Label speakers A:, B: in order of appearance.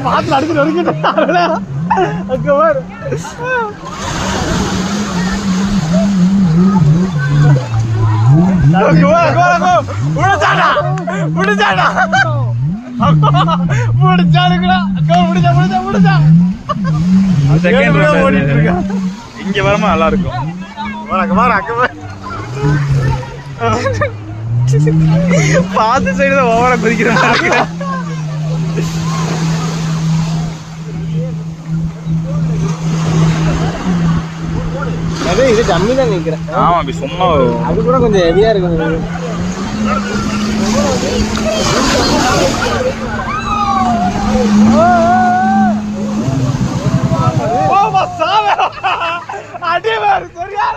A: பாத்துல அடிச்சு வரைக்கும் இங்க வரமா நல்லா இருக்கும். பாத்து சைடு தான் ஓவரா குதிக்கிறேன். இது கம்மி தான் நிக்கிறேன். ஆமா அப்படி சும்மா அது கூட கொஞ்சம் ஹெவியா இருக்கும். அடி வேறு சரியா